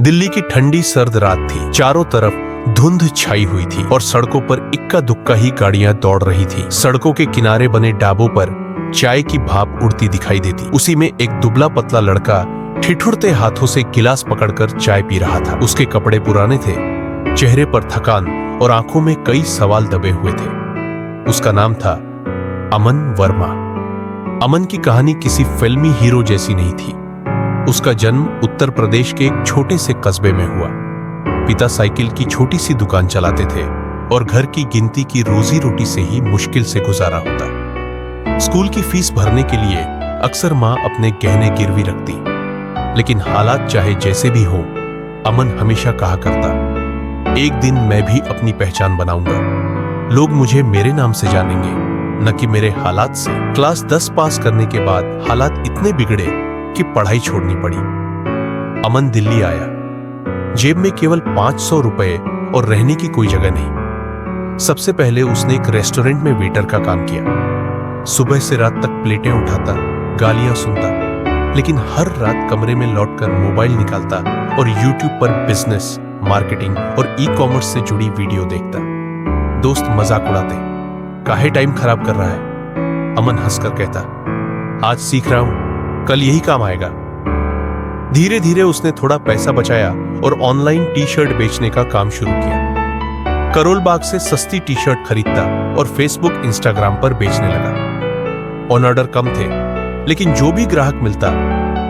दिल्ली की ठंडी सर्द रात थी। चारों तरफ धुंध छाई हुई थी और सड़कों पर इक्का दुक्का ही गाड़ियां दौड़ रही थी। सड़कों के किनारे बने डाबों पर चाय की भाप उड़ती दिखाई देती। उसी में एक दुबला पतला लड़का ठिठुरते हाथों से गिलास पकड़कर चाय पी रहा था। उसके कपड़े पुराने थे, चेहरे पर थकान और आंखों में कई सवाल दबे हुए थे। उसका नाम था अमन वर्मा। अमन की कहानी किसी फिल्मी हीरो जैसी नहीं थी। उसका जन्म उत्तर प्रदेश के एक छोटे से कस्बे में हुआ। पिता साइकिल की छोटी सी दुकान चलाते थे और घर की गिनती की रोजी रोटी से ही मुश्किल से गुजारा होता। स्कूल की फीस भरने के लिए अक्सर मां अपने गहने गिरवी रखती, लेकिन हालात चाहे जैसे भी हो, अमन हमेशा कहा करता, एक दिन मैं भी अपनी पहचान बनाऊंगा। लोग मुझे मेरे नाम से जानेंगे, न कि मेरे हालात से। क्लास 10 पास करने के बाद हालात इतने बिगड़े कि पढ़ाई छोड़नी पड़ी। अमन दिल्ली आया। जेब में केवल 500 रुपए और रहने की कोई जगह नहीं। सबसे पहले उसने एक रेस्टोरेंट में वेटर का काम किया। सुबह से रात तक प्लेटें उठाता, गालियां सुनता, लेकिन हर रात कमरे में लौटकर मोबाइल निकालता और यूट्यूब पर बिजनेस, मार्केटिंग और ई-कॉमर्स से जुड़ी वीडियो देखता। दोस्त मजाक उड़ाते, काहे टाइम खराब कर रहा है? अमन हंसकर कहता, आज सीख रहा हूं, कल यही काम आएगा। धीरे धीरे उसने थोड़ा पैसा बचाया और ऑनलाइन टी शर्ट बेचने का काम शुरू किया। करोल बाग से सस्ती टी शर्ट खरीदता और फेसबुक, इंस्टाग्राम पर बेचने लगा। ऑन ऑर्डर कम थे, लेकिन जो भी ग्राहक मिलता,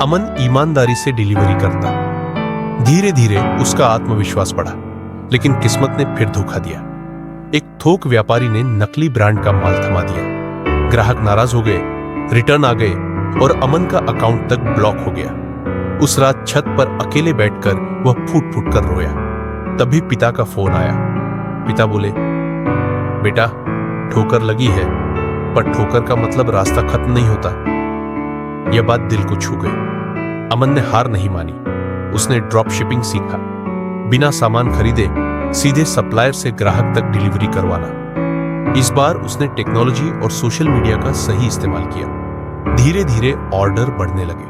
अमन ईमानदारी से डिलीवरी करता। धीरे धीरे उसका आत्मविश्वास बढ़ा, लेकिन किस्मत ने फिर धोखा दिया। एक थोक व्यापारी ने नकली ब्रांड का माल थमा दिया। ग्राहक नाराज हो गए, रिटर्न आ गए और अमन का अकाउंट तक ब्लॉक हो गया। उस रात छत पर अकेले बैठकर वह फूट फूट कर रोया। तभी पिता का फोन आया। पिता बोले, बेटा, ठोकर लगी है, पर ठोकर का मतलब रास्ता खत्म नहीं होता। यह बात दिल को छू गई। अमन ने हार नहीं मानी। उसने ड्रॉप शिपिंग सीखा। बिना सामान खरीदे सीधे सप्लायर से ग्राहक तक डिलीवरी करवाना। इस बार उसने टेक्नोलॉजी और सोशल मीडिया का सही इस्तेमाल किया। धीरे धीरे ऑर्डर बढ़ने लगे।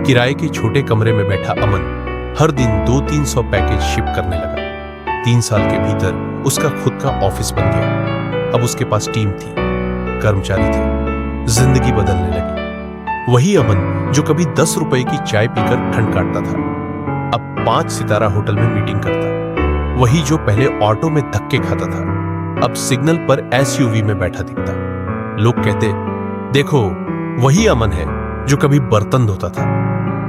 किराए के छोटे कमरे में बैठा अमन हर दिन 200-300 पैकेज शिप करने लगा। 3 साल के भीतर उसका खुद का ऑफिस बन गया। अब उसके पास टीम थी, कर्मचारी थे। जिंदगी बदलने लगी। वही अमन जो कभी 10 रुपए की चाय पीकर ठंड काटता था, अब 5 सितारा होटल में मीटिंग करता। वही जो पहले ऑटो में धक्के खाता था, अब सिग्नल पर एसयूवी में बैठा दिखता। लोग कहते, देखो, वही अमन है जो कभी बर्तन धोता था।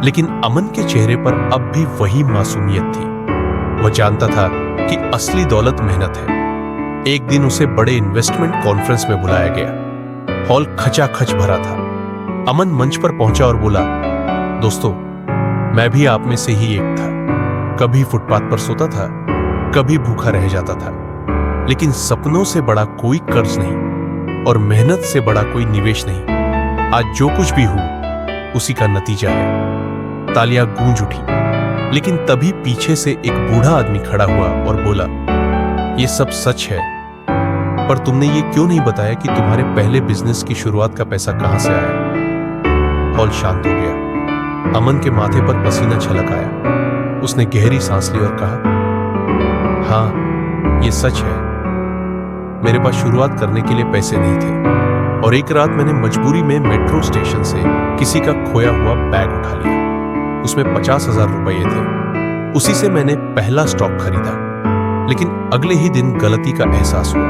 लेकिन अमन के चेहरे पर अब भी वही मासूमियत थी। वह जानता था कि असली दौलत मेहनत है। एक दिन उसे बड़े इन्वेस्टमेंट कॉन्फ्रेंस में बुलाया गया। हॉल खचाखच भरा था। अमन मंच पर पहुंचा और बोला, दोस्तों, मैं भी आप में से ही एक था। कभी फुटपाथ पर सोता था, कभी भूखा रह जाता था, लेकिन सपनों से बड़ा कोई कर्ज नहीं और मेहनत से बड़ा कोई निवेश नहीं। आज जो कुछ भी हूं, उसी का नतीजा है। तालियां गूंज उठी, लेकिन तभी पीछे से एक बूढ़ा आदमी खड़ा हुआ और बोला, ये सब सच है, पर तुमने ये क्यों नहीं बताया कि तुम्हारे पहले बिजनेस की शुरुआत का पैसा कहां से आया? हॉल शांत हो गया। अमन के माथे पर पसीना छलक आया। उसने गहरी सांस ली और कहा, हाँ, ये सच है। मेरे पास शुरुआत करने के लिए पैसे नहीं थे और एक रात मैंने मजबूरी में मेट्रो स्टेशन से किसी का खोया हुआ बैग उठा लिया। उसमें 50,000 रुपये थे। उसी से मैंने पहला स्टॉक खरीदा, लेकिन अगले ही दिन गलती का एहसास हुआ।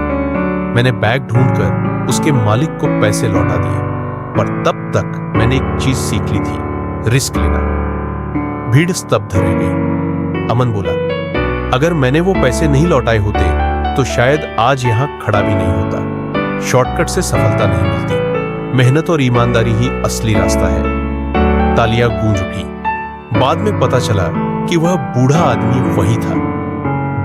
मैंने बैग ढूंढकर उसके मालिक को पैसे लौटा दिए, पर तब तक मैंने एक चीज सीख ली थी, रिस्क लेना। भीड़ स्तब्ध रह गई। अमन बोला, अगर मैंने वो पैसे नहीं लौटाए होते तो शायद आज यहां खड़ा भी नहीं होता। शॉर्टकट से सफलता नहीं मिलती, मेहनत और ईमानदारी ही असली रास्ता है। तालियां गूंज उठी। बाद में पता चला कि वह बूढ़ा आदमी वही था,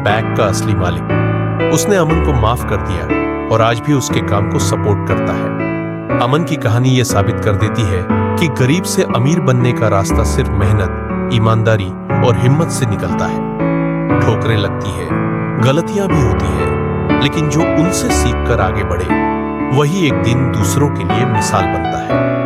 बैग का असली मालिक। उसने अमन को माफ कर दिया और आज भी उसके काम को सपोर्ट करता है। अमन की कहानी यह साबित कर देती है कि गरीब से अमीर बनने का रास्ता सिर्फ मेहनत, ईमानदारी और हिम्मत से निकलता है। ठोकरें लगती है, गलतियां भी होती है, लेकिन जो उनसे सीखकर आगे बढ़े, वही एक दिन दूसरों के लिए मिसाल बनता है।